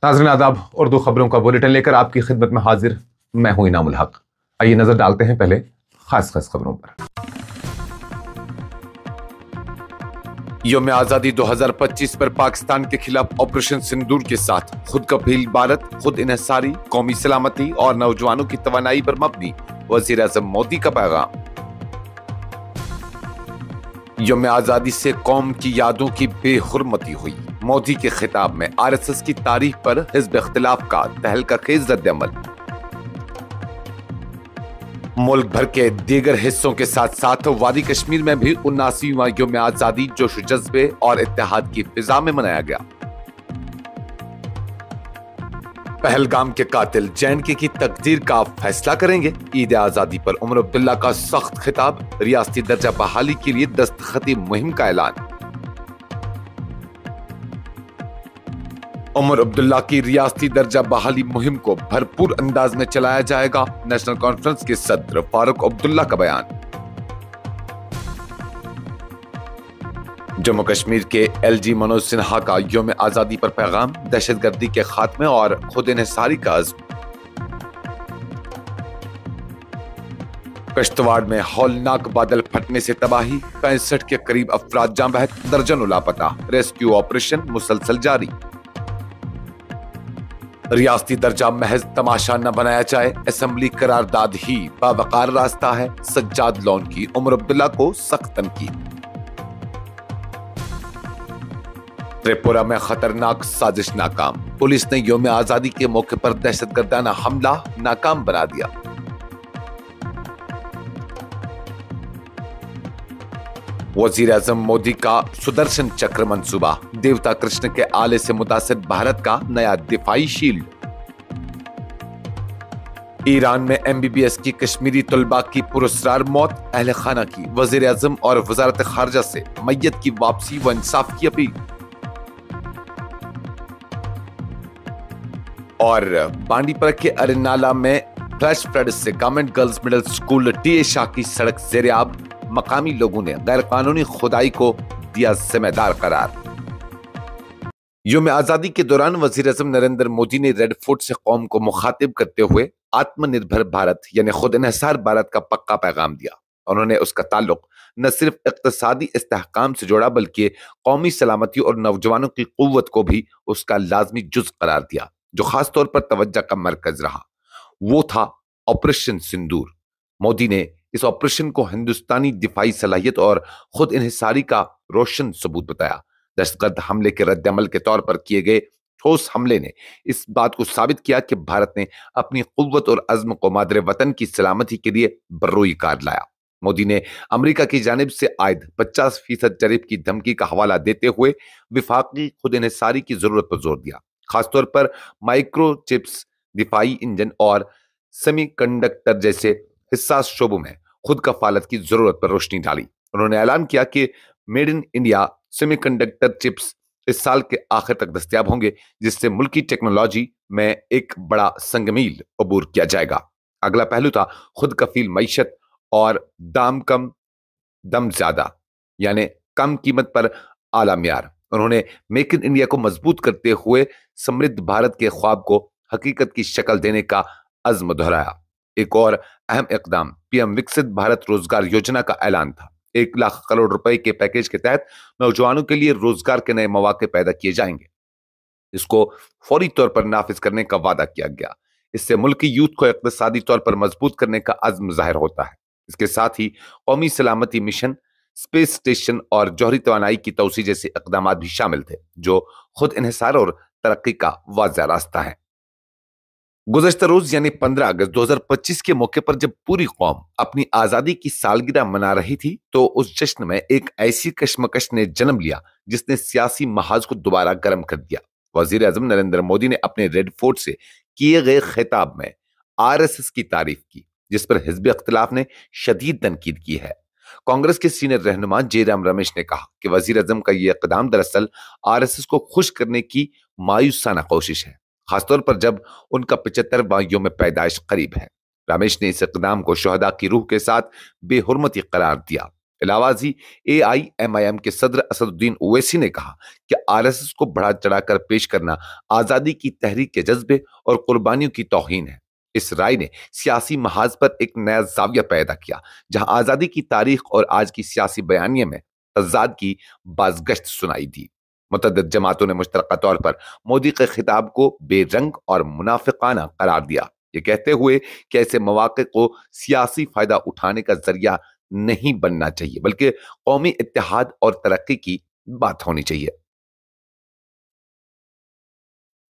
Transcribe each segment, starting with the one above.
नाज़रीन आदाब, उर्दू खबरों का बुलेटिन लेकर आपकी खिदमत में हाजिर मैं हूं इनामुल हक। आइए नजर डालते हैं पहले खास खबरों पर। यौम आज़ादी 2025 पर पाकिस्तान के खिलाफ ऑपरेशन सिंदूर के साथ खुद कफील भारत, खुद इन्हिसारी, कौमी सलामती और नौजवानों की तवानाई पर मबनी वज़ीर आज़म मोदी का पैगाम। यौम आज़ादी से कौम की यादों की बेहुरमती हुई। मोदी के खिताब में आरएसएस की तारीख पर हिज़्ब इख्तिलाफ का तहलका खेज रद्द-ए-अमल। मुल्क भर के दीगर हिस्सों के साथ साथ वादी कश्मीर में भी 79वां यौम आज़ादी जोश जज्बे और इत्तेहाद की फिजा में मनाया गया। पहलगाम के कातिल जे.एन.के की तकदीर का फैसला करेंगे। ईद आज़ादी पर उमर अब्दुल्ला का सख्त खिताब, रियासती दर्जा बहाली के लिए दस्तखती मुहिम का ऐलान। उमर अब्दुल्ला की रियासती दर्जा बहाली मुहिम को भरपूर अंदाज में चलाया जाएगा। नेशनल कॉन्फ्रेंस के सदर फारूक अब्दुल्ला का बयान। जम्मू कश्मीर के एलजी मनोज सिन्हा का यौम आज़ादी पर पैगाम, दहशतगर्दी के खात्मे और खुद इन्हिसारी का अज़्म। किश्तवाड़ में हौलनाक बादल फटने से तबाही, 65 के करीब अफराद जाँ बहक, दर्जनों लापता। रेस्क्यू ऑपरेशन मुसलसल जारी। रियासती दर्जा महज तमाशा न बनाया जाए, असेंबली करारदाद ही बावकार रास्ता है। सज्जाद लोन की उमर अब्दुल्ला को सख्त तनकीद। त्रिपुरा में खतरनाक साजिश नाकाम, पुलिस ने यौम आज़ादी के मौके पर दहशतगर्दाना हमला नाकाम बना दिया। वजीर आज़म मोदी का सुदर्शन चक्र मंसूबा, देवता कृष्ण के आले से मुतासिर भारत का नया दिफाई शील्ड। ईरान में एमबीबीएस की कश्मीरी तलबा की पुरस्कार मौत, अहले खाना की वजीर आज़म और वजारत खारजा से मैयत की वापसी व इंसाफ की अपील। और बांडीपरा के अरिनाला में फ्लैश फ्लड से government girls middle school TA Shah की सड़क ज़ेर-ए-आब, मकामी लोगों ने गैर कानूनी खुदाई को दिया जिम्मेदार करार। यौम आज़ादी के दौरान वज़ीर आज़म नरेंद्र मोदी ने रेड फोर्ट से कौम को मुखातिब करते हुए आत्मनिर्भर भारत यानी खुद इन्हिसार भारत का पक्का पैगाम दिया। उन्होंने उसका ताल्लुक न सिर्फ इक़्तिसादी इस्तेहकाम से जोड़ा बल्कि कौमी सलामती और नौजवानों की कुव्वत को भी उसका लाजमी जुज़ करार दिया। जो खास तौर पर तवज्जो का मरकज रहा वो था ऑपरेशन सिंदूर। मोदी ने इस ऑपरेशन को हिंदुस्तानी दिफाई सलाहियत और खुद इन्हिसारी का रोशन सबूत बताया। दहशतगर्द हमले के रद्द-ए-अमल के तौर पर किए गए ठोस हमले ने इस बात को साबित किया कि भारत ने अपनी कुव्वत और अज़्म को मादरे वतन की सलामती के लिए बर्रोई कार लाया। मोदी ने अमेरिका की जानिब से आयद 50% टैरिफ की धमकी का हवाला देते हुए विफाकी खुद इन्हिसारी की जरूरत पर जोर दिया, खासतौर पर माइक्रो चिप्स, दिफाई इंजन और सेमीकंडक्टर जैसे हिस्सास शोबों में खुद कफालत की जरूरत पर रोशनी डाली। उन्होंने ऐलान किया कि made in India semiconductor chips इस साल के आखिर तक दस्तयाब होंगे, जिससे मुल्की टेक्नोलॉजी में एक बड़ा संगमील अबूर किया जाएगा। अगला पहलू था खुद कफील मईशत और दाम कम दम ज्यादा, यानी कम कीमत पर आला म्यार। उन्होंने मेक इन इंडिया को मजबूत करते हुए समृद्ध भारत के ख्वाब को हकीकत की शक्ल देने का अज़्म दोहराया। एक और अहम इकदाम पीएम विकसित भारत रोजगार योजना का ऐलान था। 1 लाख करोड़ रुपए के पैकेज के तहत नौजवानों के लिए रोजगार के नए मौके पैदा किए जाएंगे। इसको फौरी तौर पर नाफिज करने का वादा किया गया। इससे मुल्क की यूथ को इक़्तिसादी तौर पर मजबूत करने का अज़्म जाहिर होता है। इसके साथ ही कौमी सलामती मिशन, स्पेस स्टेशन और जौहरी तवानाई की तौसी जैसे इक़दामात भी शामिल थे, जो खुद इन्हिसार और तरक्की का वाज़ेह रास्ता है। गुज़श्ता रोज यानी 15 अगस्त 2025 के मौके पर जब पूरी कौम अपनी आज़ादी की सालगिरह मना रही थी, तो उस जश्न में एक ऐसी कश्मकश ने जन्म लिया जिसने सियासी महाज को दोबारा गर्म कर दिया। वज़ीर आज़म नरेंद्र मोदी ने अपने रेड फोर्ट से किए गए खिताब में आरएसएस की तारीफ की, जिस पर हिज़्ब इख्तिलाफ ने शदीद तनकीद की है। कांग्रेस के सीनियर रहनुमा जयराम रमेश ने कहा कि वज़ीर आज़म का यह इक़दाम दरअसल आरएसएस को खुश करने की मायूसाना कोशिश है, खासतौर पर जब उनका 75वां यौम पैदाइश करीब है। रमेश ने इस इक़दाम को शोहदा की रूह के साथ बेहुरमती करार दिया। इलावाजी AIMIM के सदर असदुद्दीन ओवैसी ने कहा कि RSS को बढ़ा चढ़ाकर पेश करना आजादी की तहरीक के जज्बे और कुर्बानियों की तौहीन है। इस राय ने सियासी महाज पर एक नया जाविया पैदा किया, जहां आजादी की तारीख और आज की सियासी बयानिए में तजाद की बाजगश्त सुनाई दी। मुतअद्दिद जमातों ने मुश्तरका तौर पर मोदी के खिताब को बेरंग और मुनाफिकाना करार दिया, ये कहते हुए कि ऐसे मौके को सियासी फायदा उठाने का जरिया नहीं बनना चाहिए, बल्कि कौमी इत्तेहाद और तरक्की की बात होनी चाहिए।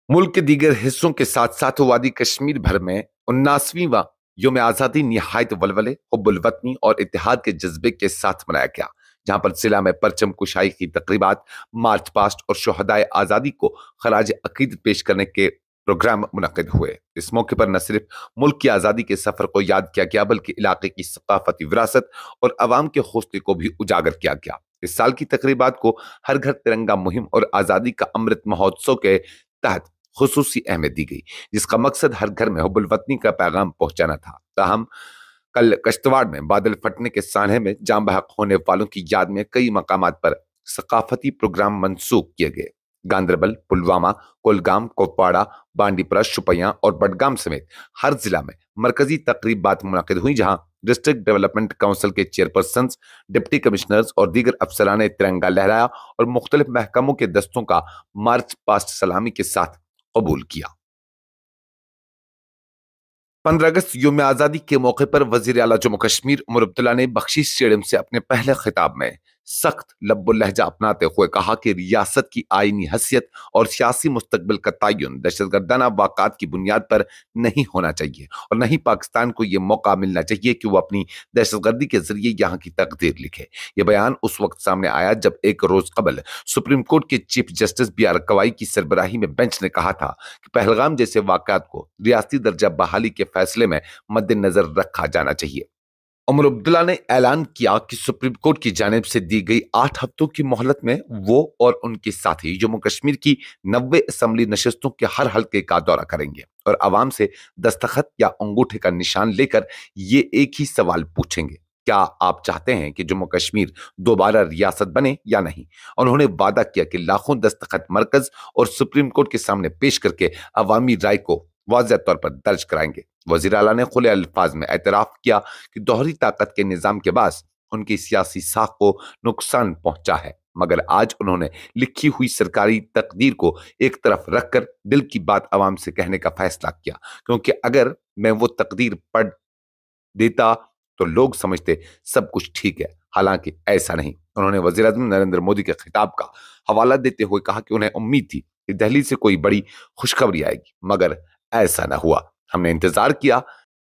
मुल्क के दीगर हिस्सों के साथ साथ वादी कश्मीर भर में 79वां यौम आजादी निहायत वलवले, हुब्बुल वतनी और इत्तेहाद के जज्बे के साथ मनाया गया, जहां पर जिला में परचम कुशाई की तकरीबात, मार्च पास्ट और शोहदाए आजादी को खराज अकीदत पेश करने के प्रोग्राम मुनक्किद हुए। इस मौके पर न सिर्फ मुल्क की आजादी के सफर को याद किया गया, बल्कि इलाके की सकाफती विरासत और अवाम के हौसले को भी उजागर किया गया। इस साल की तकरीबात को हर घर तिरंगा मुहिम और आजादी का अमृत महोत्सव के तहत खुसूसी अहमियत दी गई, जिसका मकसद हर घर में हुब्बुल वतनी का पैगाम पहुंचाना था। ताहम कल कश्तवाड़ में बादल फटने के सानहे में जाम बहक होने वालों की याद में कई मकामात पर सकाफती प्रोग्राम मंसूख किए गए। गांदरबल, पुलवामा, कुलगाम, कुपवाड़ा, बांडीपुरा, शुपियां और बडगाम समेत हर जिला में मरकजी तकरीबात मुनक्किद हुई, जहां डिस्ट्रिक्ट डेवलपमेंट काउंसिल के चेयरपर्सन, डिप्टी कमिश्नर्स और दीगर अफसरान ने तिरंगा लहराया और मुख्तलिफ महकमों के दस्तों का मार्च पास्ट सलामी के साथ कबूल किया। 15 अगस्त यौम आजादी के मौके पर वजीर आला जम्मू कश्मीर उमर अब्दुल्ला ने बख्शी स्टेडियम से अपने पहले खिताब में सख्त लब्बुल लहजा अपनाते हुए कहा कि रियासत की आईनी हैसियत और सियासी मुस्तकबिल का तयन दहशतगर्दाना वाक़ात की बुनियाद पर नहीं होना चाहिए और न ही पाकिस्तान को यह मौका मिलना चाहिए कि वो अपनी दहशतगर्दी के जरिए यहाँ की तकदीर लिखे। यह बयान उस वक्त सामने आया जब एक रोज कबल सुप्रीम कोर्ट के चीफ जस्टिस BR गवाई की सरबराही में बेंच ने कहा था कि पहलगाम जैसे वाक़ात को रियासती दर्जा बहाली के फैसले में मद्देनजर रखा जाना चाहिए। उमर अब्दुल्ला ने ऐलान किया कि सुप्रीम कोर्ट की जानिब से दी गई 8 हफ्तों की मोहलत में वो और उनके साथी जम्मू कश्मीर की 90 असम्बली नशस्तों के हर हल्के का दौरा करेंगे और अवाम से दस्तखत या अंगूठे का निशान लेकर ये एक ही सवाल पूछेंगे, क्या आप चाहते हैं कि जम्मू कश्मीर दोबारा रियासत बने या नहीं। उन्होंने वादा किया कि लाखों दस्तखत मरकज और सुप्रीम कोर्ट के सामने पेश करके अवामी राय को वाज़ेह तौर पर दर्ज कराएंगे। वज़ीर आला ने खुले अल्फाज में एतराफ किया कि दोहरी ताकत के निज़ाम के बाद उनकी सियासी साख को नुकसान पहुंचा है, मगर आज उन्होंने लिखी हुई सरकारी तकदीर को एक तरफ रखकर दिल की बात अवाम से कहने का फैसला किया, क्योंकि अगर मैं वो तकदीर पढ़ देता तो लोग समझते सब कुछ ठीक है, हालांकि ऐसा नहीं। उन्होंने वज़ीर आज़म नरेंद्र मोदी के खिताब का हवाला देते हुए कहा कि उन्हें उम्मीद थी कि दिल्ली से कोई बड़ी खुशखबरी आएगी, मगर ऐसा न हुआ। हमने इंतजार किया,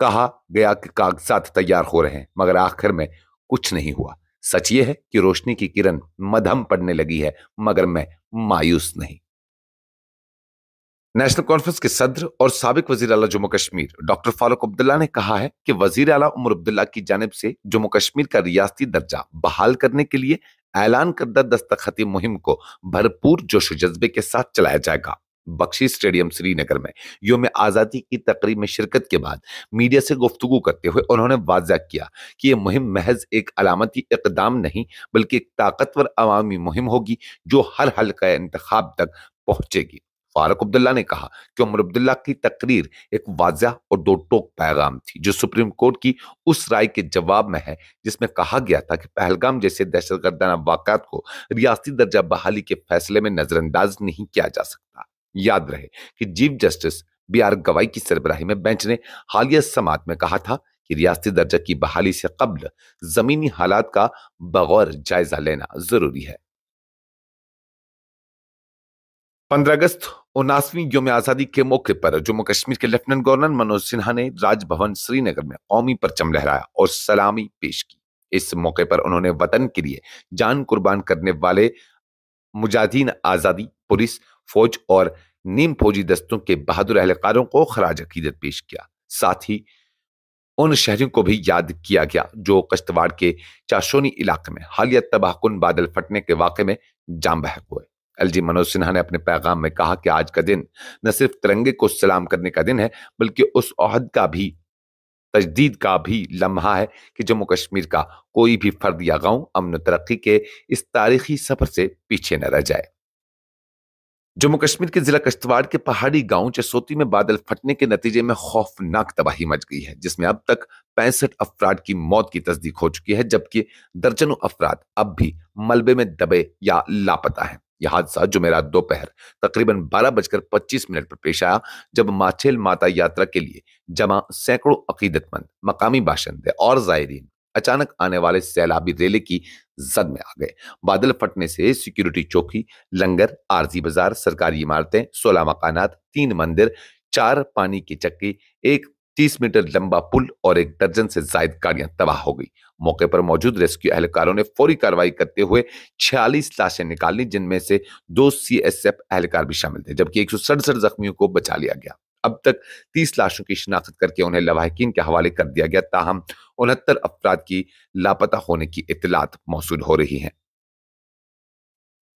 कहा गया कि कागजात तैयार हो रहे हैं, मगर आखिर में कुछ नहीं हुआ। सच ये है कि रोशनी की किरण मध्यम पड़ने लगी है, मगर मैं मायूस नहीं। नेशनल कॉन्फ्रेंस के सदर और साबिक वजीर आला जम्मू कश्मीर डॉक्टर फारूक अब्दुल्ला ने कहा है कि वजीर आला उमर अब्दुल्ला की जानिब से जम्मू कश्मीर का रियासती दर्जा बहाल करने के लिए ऐलान करदा दस्तखती मुहिम को भरपूर जोश जज्बे के साथ चलाया जाएगा। बख्शी स्टेडियम श्रीनगर में यौम आजादी की तकरीब में शिरकत के बाद मीडिया से गुफ्तगू करते हुए उन्होंने वाज़ा किया कि यह मुहिम महज एक अलामती इक़दाम नहीं, बल्कि एक ताकतवर अवामी मुहिम होगी जो हर हल्का इंतखाब तक पहुंचेगी। फारूक अब्दुल्ला ने कहा कि उमर अब्दुल्ला की तकरीर एक वाज़ह और दो टोक पैगाम थी, जो सुप्रीम कोर्ट की उस राय के जवाब में है जिसमें कहा गया था कि पहलगाम जैसे दहशतगर्दाना वाक़यात को रियासती दर्जा बहाली के फैसले में नजरअंदाज नहीं किया जा सकता। याद रहे कि चीफ जस्टिस BR गवाई की सरबराही में बेंच ने हालिया समात में कहा था कि रियासती दर्जा की बहाली से कब्ल जमीनी हालात का बगौर जायजा लेना जरूरी है। 15 अगस्त 79वीं यौम आजादी के मौके पर जम्मू कश्मीर के लेफ्टिनेंट गवर्नर मनोज सिन्हा ने राजभवन श्रीनगर में कौमी परचम लहराया और सलामी पेश की। इस मौके पर उन्होंने वतन के लिए जान कुर्बान करने वाले मुजाहिदीन आजादी, पुलिस, फौज और नीम फौजी दस्तों के बहादुर अहलकारों को खराज अकीदत पेश किया। साथ ही उन शहरियों को भी याद किया गया जो कश्तवाड़ के चाशोनी इलाके में हालिया तबाहकुन बादल फटने के वाक़े में जाम बहक हुए। LG मनोज सिन्हा ने अपने पैगाम में कहा कि आज का दिन न सिर्फ तिरंगे को सलाम करने का दिन है, बल्कि उस ओहद का भी تجدید کا بھی لمحہ ہے کہ جموں کشمیر کا کوئی بھی فرد یا گاؤں امن و ترقی کے اس تاریخی سفر سے پیچھے نہ رہ جائے۔ جموں کشمیر کے ضلع کشتواڑ کے پہاڑی گاؤں چسوتی میں بادل پھٹنے کے نتیجے میں خوفناک تباہی مچ گئی ہے، جس میں اب تک 65 افراد کی موت کی تصدیق ہو چکی ہے، جبکہ درجنوں افراد اب بھی ملبے میں دبے یا لاپتہ ہیں۔ یہ حادثہ جمعرات دوپہر تقریباً 12:25 پر پیش آیا، جب ماچھیل ماتا یاترا کے لیے جمع سینکڑوں عقیدت مند، مقامی باشندے اور زائرین اچانک آنے والے سیلابی ریلے کی زد میں آ گئے۔ بادل پھٹنے سے سیکیورٹی چوکی، لنگر، عارضی بازار، سرکاری عمارتیں، 16 مکانات، 3 مندر، 4 پانی کی چکی، ایک 30 میٹر لمبا پل اور 1 درجن سے زائد گاڑیاں تباہ ہو گئی۔ موقع پر موجود ریسکیو اہلکاروں نے فوری کارروائی کرتے ہوئے 46 لاشیں نکال لی، جن میں سے 2 CSF اہلکار بھی شامل تھے، جبکہ 167 زخمیوں کو بچا لیا گیا۔ اب تک 30 لاشوں کی شناخت کر کے انہیں لواحقین کے حوالے کر دیا گیا، تاہم 69 افراد کی لاپتہ ہونے کی اطلاعات موصول ہو رہی ہیں۔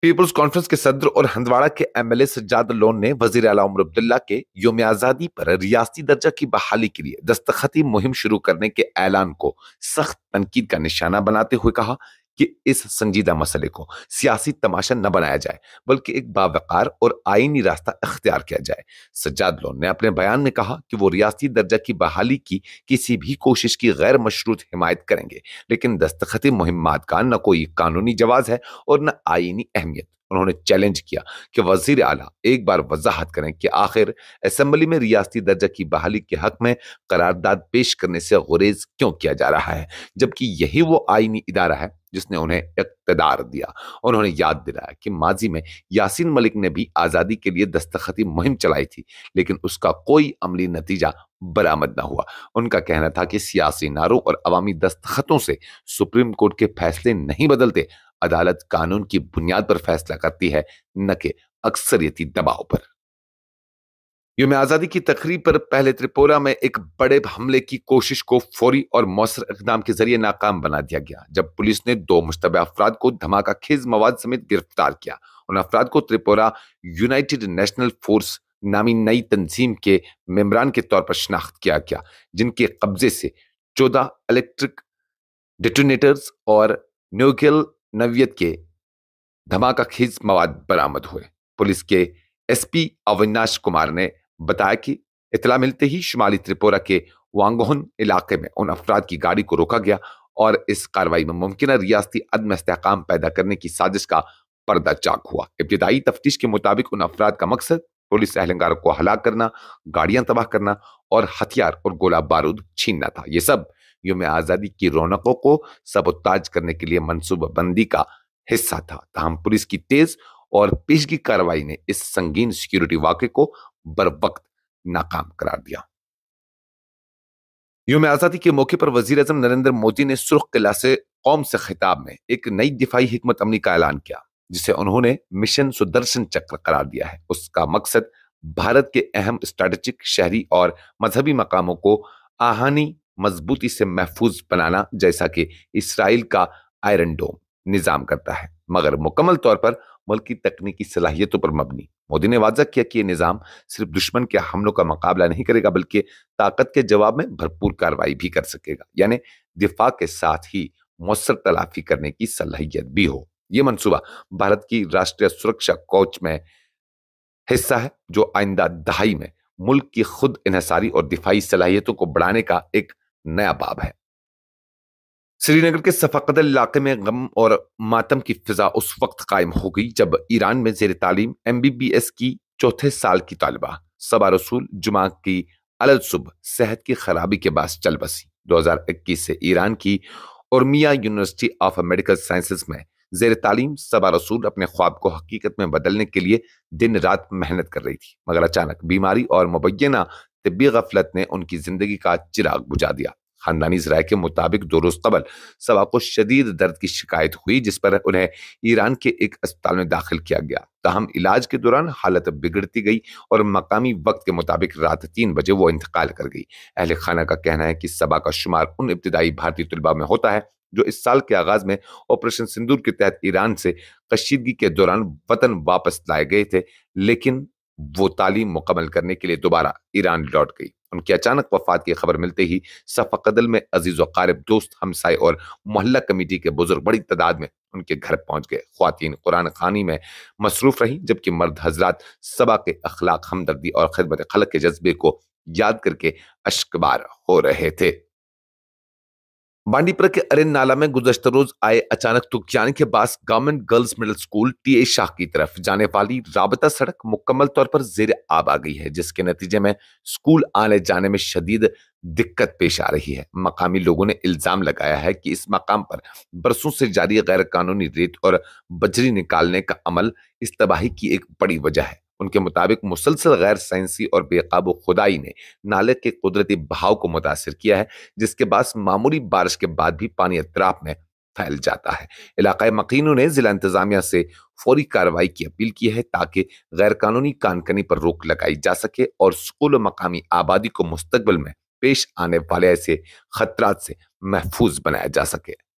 پیپلز کانفرنس کے صدر اور ہندواڑہ کے MLA سجاد لون نے وزیر اعلیٰ عمر عبداللہ کے یوم آزادی پر ریاستی درجہ کی بحالی کے لیے دستخطی مہم شروع کرنے کے اعلان کو سخت تنقید کا نشانہ بناتے ہوئے کہا کہ اس سنجیدہ مسئلے کو سیاسی تماشا نہ بنایا جائے، بلکہ ایک باوقار اور آئینی راستہ اختیار کیا جائے۔ سجاد لون نے اپنے بیان میں کہا کہ وہ ریاستی درجہ کی بحالی کی کسی بھی کوشش کی غیر مشروط حمایت کریں گے، لیکن دستخطی مہمات کا نہ کوئی قانونی جواز ہے اور نہ آئینی اہمیت۔ انہوں نے چیلنج کیا کہ وزیر اعلیٰ ایک بار وضاحت کریں کہ آخر اسمبلی میں ریاستی درجہ کی بحالی کے حق میں قرارداد پیش کرنے سے گریز کیوں کیا جا رہا ہے، جبکہ یہی وہ آئینی ادارہ ہے جس نے انہیں اقتدار دیا۔ انہوں نے یاد دلایا کہ ماضی میں یاسین ملک نے بھی آزادی کے لیے دستخطی مہم چلائی تھی، لیکن اس کا کوئی عملی نتیجہ برآمد نہ ہوا۔ ان کا کہنا تھا کہ سیاسی نعروں اور عوامی دستخطوں سے سپریم کورٹ کے فیصلے نہیں بدلتے، عدالت قانون کی بنیاد پر فیصلہ کرتی ہے، نہ کہ اکثریتی دباؤ پر۔ یوم آزادی کی تقریب پر پہلے تریپورہ میں ایک بڑے حملے کی کوشش کو فوری اور مؤثر اقدام کے ذریعے ناکام بنا دیا گیا، جب پولیس نے 2 مشتبہ افراد کو دھماکہ خیز مواد سمیت گرفتار کیا۔ ان افراد کو تریپورہ یونائٹڈ نیشنل فورس نامی نئی تنظیم کے ممبران کے طور پر شناخت کیا گیا، جن کے قبضے سے 14 الیکٹرک ڈیٹونیٹرز اور نیوکل نوعیت کے دھماکہ خیز مواد برآمد ہوئے۔ پولیس کے SP اویناش کمار نے بتایا کہ اطلاع ملتے ہی شمالی تریپورہ کے وانگہن علاقے میں ان افراد کی گاڑی کو روکا گیا اور اس کارروائی میں ممکنہ ریاستی عدم استحکام پیدا کرنے کی سازش کا پردہ چاک ہوا۔ ابتدائی تفتیش کے مطابق ان افراد کا مقصد پولیس اہلکاروں کو ہلاک کرنا، گاڑیاں تباہ کرنا اور ہتھیار اور گولہ بارود چھیننا تھا۔ یہ سب یوم آزادی کی رونقوں کو سبوتاج کرنے کے لیے منصوبہ بندی کا حصہ تھا، تاہم پولیس کی تیز اور پیشگی کارروائی نے اس سنگین سیکیورٹی واقعے کو بروقت ناکام قرار دیا۔ یوم آزادی کے موقع پر وزیر اعظم نریندر مودی نے سرخ قلعہ سے قوم سے خطاب میں ایک نئی دفاعی حکمت عملی کا اعلان کیا، جسے انہوں نے مشن سدرشن چکر قرار دیا ہے۔ اس کا مقصد بھارت کے اہم اسٹریٹجک، شہری اور مذہبی مقاموں کو آہانی مضبوطی سے محفوظ بنانا، جیسا کہ اسرائیل کا آئرن ڈوم نظام کرتا ہے، مگر مکمل طور پر ملکی تکنیکی صلاحیتوں پر مبنی۔ مودی نے واضح کیا کہ یہ نظام صرف دشمن کے حملوں کا مقابلہ نہیں کرے گا، بلکہ طاقت کے جواب میں بھرپور کارروائی بھی کر سکے گا، یعنی دفاع کے ساتھ ہی مؤثر تلافی کرنے کی صلاحیت بھی ہو۔ یہ منصوبہ بھارت کی راشٹریہ سرکشا کوچ میں حصہ ہے، جو آئندہ دہائی میں ملک کی خود انحصاری اور دفاعی صلاحیتوں کو بڑھانے کا ایک نیا باب ہے۔ سری نگر کے صفاقدل علاقے میں غم اور ماتم کی فضا اس وقت قائم ہو گئی جب ایران میں زیر تعلیم MBBS کی 4تھے سال کی طالبہ صبا رسول جمعہ کی علل صبح صحت کی خرابی کے باعث چل بسی۔ 2021 سے ایران کی اورمیا یونیورسٹی آف میڈیکل سائنسز میں زیر تعلیم صبا رسول اپنے خواب کو حقیقت میں بدلنے کے لیے دن رات محنت کر رہی تھی، مگر اچانک بیماری اور مبینہ طبی غفلت نے ان کی زندگی کا چراغ بجھا دیا۔ خاندانی ذرائع کے مطابق 2 روز قبل صبا کو شدید درد کی شکایت ہوئی، جس پر انہیں ایران کے ایک اسپتال میں داخل کیا گیا، تاہم علاج کے دوران حالت بگڑتی گئی اور مقامی وقت کے مطابق رات 3 بجے وہ انتقال کر گئی۔ اہل خانہ کا کہنا ہے کہ صبا کا شمار ان ابتدائی بھارتی طلباء میں ہوتا ہے جو اس سال کے آغاز میں آپریشن سندور کے تحت ایران سے کشیدگی کے دوران وطن واپس لائے گئے تھے، لیکن وہ تعلیم مکمل کرنے کے لیے دوبارہ ایران لوٹ گئی۔ ان کی اچانک وفات کی خبر ملتے ہی صف قدل میں عزیز و قارب، دوست، ہمسائے اور محلہ کمیٹی کے بزرگ بڑی تعداد میں ان کے گھر پہنچ گئے۔ خواتین قرآن خوانی میں مصروف رہیں، جبکہ مرد حضرات صبا کے اخلاق، ہمدردی اور خدمت خلق کے جذبے کو یاد کر کے اشکبار ہو رہے تھے۔ بانڈی پورہ کے ارن نالہ میں گزشتہ روز آئے اچانک طوفان کے باعث government girls middle school T A Shah کی طرف جانے والی رابطہ سڑک مکمل طور پر زیر آب آ گئی ہے، جس کے نتیجے میں اسکول آنے جانے میں شدید دقت پیش آ رہی ہے۔ مقامی لوگوں نے الزام لگایا ہے کہ اس مقام پر برسوں سے جاری غیر قانونی ریت اور بجری نکالنے کا عمل اس تباہی کی ایک بڑی وجہ ہے۔ ان کے مطابق مسلسل غیر سائنسی اور بے قابو کھدائی نے نالے کے قدرتی بہاؤ کو متاثر کیا ہے، جس کے باعث معمولی بارش کے بعد بھی پانی اطراف میں پھیل جاتا ہے۔ علاقائی مکینوں نے ضلع انتظامیہ سے فوری کارروائی کی اپیل کی ہے تاکہ غیر قانونی کان کنی پر روک لگائی جا سکے اور اسکول و مقامی آبادی کو مستقبل میں پیش آنے والے ایسے خطرات سے محفوظ بنایا جا سکے۔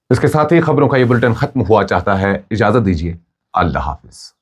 اس کے ساتھ ہی خبروں کا یہ بلٹن ختم ہوا چاہتا ہے۔ اجازت دیجیے، اللہ حافظ۔